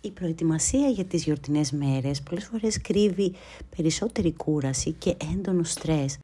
Η προετοιμασία για τις γιορτινές μέρες πολλές φορές κρύβει περισσότερη κούραση και έντονο στρες.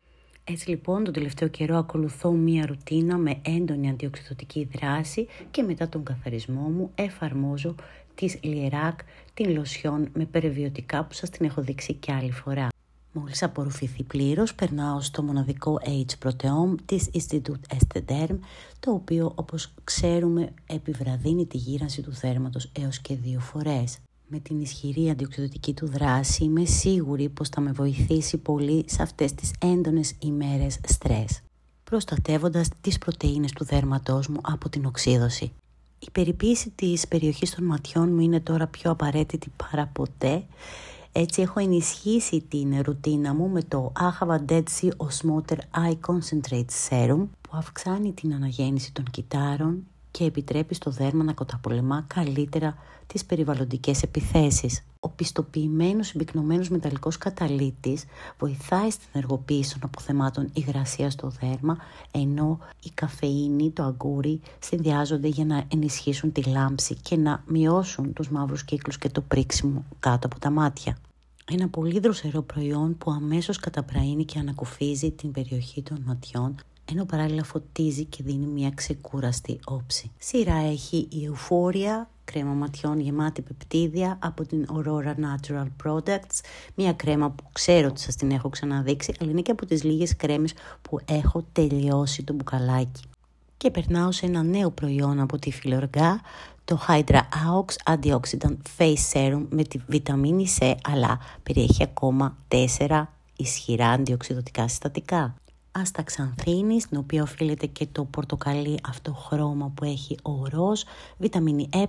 Έτσι λοιπόν τον τελευταίο καιρό ακολουθώ μία ρουτίνα με έντονη αντιοξυδωτική δράση και μετά τον καθαρισμό μου εφαρμόζω της Lierac, την λοσιόν με περιβιωτικά που σας την έχω δείξει και άλλη φορά. Μόλις απορροφηθεί πλήρως, περνάω στο μοναδικό H Proteome της Institut Estederm, το οποίο όπως ξέρουμε επιβραδύνει τη γύρανση του δέρματος έως και 2 φορές. Με την ισχυρή αντιοξυδωτική του δράση είμαι σίγουρη πως θα με βοηθήσει πολύ σε αυτές τις έντονες ημέρες στρες, προστατεύοντας τις πρωτεΐνες του δέρματός μου από την οξύδωση. Η περιποίηση της περιοχής των ματιών μου είναι τώρα πιο απαραίτητη παρά ποτέ. Έτσι έχω ενισχύσει την ρουτίνα μου με το Ahava Dead Sea Osmoter Eye Concentrate Serum που αυξάνει την αναγέννηση των κυττάρων και επιτρέπει στο δέρμα να καταπολεμά καλύτερα τις περιβαλλοντικές επιθέσεις. Ο πιστοποιημένος συμπυκνωμένος μεταλλικός καταλύτης βοηθάει στην ενεργοποίηση των αποθεμάτων υγρασίας στο δέρμα, ενώ η καφεΐνη, το αγκούρι συνδυάζονται για να ενισχύσουν τη λάμψη και να μειώσουν τους μαύρους κύκλους και το πρίξιμο κάτω από τα μάτια. Ένα πολύ δροσερό προϊόν που αμέσως καταπραίνει και ανακουφίζει την περιοχή των ματιών, ενώ παράλληλα φωτίζει και δίνει μια ξεκούραστη όψη. Σειρά έχει η Euphoria, κρέμα ματιών γεμάτη πεπτίδια από την Aurora Natural Products, μια κρέμα που ξέρω ότι σας την έχω ξαναδείξει, αλλά είναι και από τις λίγες κρέμες που έχω τελειώσει το μπουκαλάκι. Και περνάω σε ένα νέο προϊόν από τη Filorga, το Hydra Aux Antioxidant Face Serum με τη βιταμίνη C, αλλά περιέχει ακόμα 4 ισχυρά αντιοξυδωτικά συστατικά. Ασταξανθίνη, στην οποία οφείλεται και το πορτοκαλί αυτό χρώμα που έχει ο ροζ, βιταμίνη Ε,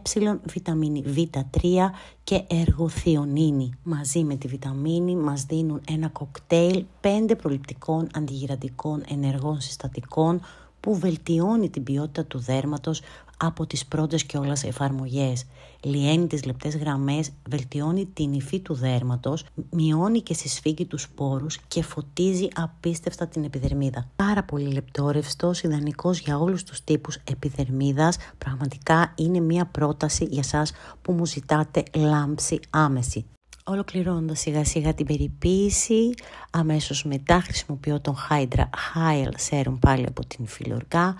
βιταμίνη Β3 και εργοθιονίνη. Μαζί με τη βιταμίνη μας δίνουν ένα κοκτέιλ 5 προληπτικών αντιγυραντικών ενεργών συστατικών που βελτιώνει την ποιότητα του δέρματος από τις πρώτες κιόλας εφαρμογές. Λιένει τις λεπτές γραμμές, βελτιώνει την υφή του δέρματος, μειώνει και συσφίγγει τους σπόρους και φωτίζει απίστευτα την επιδερμίδα. Πάρα πολύ λεπτόρευστος, ιδανικός για όλους τους τύπους επιδερμίδας. Πραγματικά είναι μια πρόταση για σας που μου ζητάτε λάμψη άμεση. Ολοκληρώνοντας σιγά σιγά την περιποίηση, αμέσως μετά χρησιμοποιώ τον Hydra Heal Serum πάλι από την Filorga,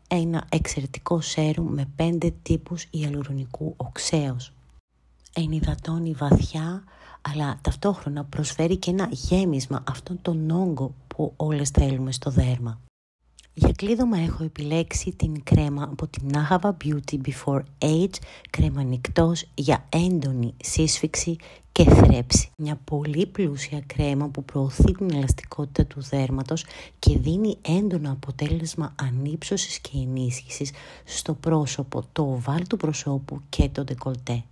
ένα εξαιρετικό σέρουμ με 5 τύπους ιαλουρονικού οξέως. Ενυδατώνει βαθιά, αλλά ταυτόχρονα προσφέρει και ένα γέμισμα αυτόν τον όγκο που όλες θέλουμε στο δέρμα. Για κλείδωμα έχω επιλέξει την κρέμα από την Ahava Beauty Before Age, κρέμα νυκτός για έντονη σύσφυξη και θρέψη. Μια πολύ πλούσια κρέμα που προωθεί την ελαστικότητα του δέρματος και δίνει έντονο αποτέλεσμα ανύψωσης και ενίσχυσης στο πρόσωπο, το οβάλ του προσώπου και το ντεκολτέ.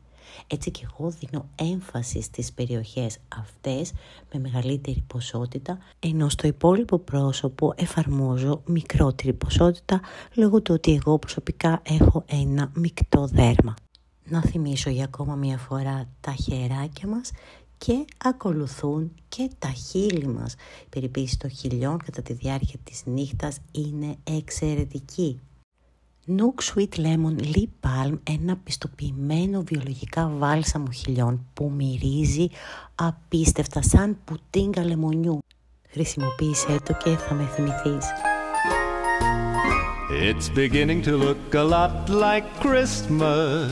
Έτσι και εγώ δίνω έμφαση στις περιοχές αυτές με μεγαλύτερη ποσότητα, ενώ στο υπόλοιπο πρόσωπο εφαρμόζω μικρότερη ποσότητα λόγω του ότι εγώ προσωπικά έχω ένα μεικτό δέρμα. Να θυμίσω για ακόμα μια φορά τα χεράκια μας και ακολουθούν και τα χείλη μας. Η περιποίηση των χιλιών κατά τη διάρκεια της νύχτας είναι εξαιρετική. Nook Sweet Lemon Lip Balm, ένα πιστοποιημένο βιολογικά βάλσαμο χιλιών που μυρίζει απίστευτα σαν πουτίνγκα λεμονιού. Χρησιμοποίησέ το και θα με θυμηθείς. It's beginning to look a lot like Christmas.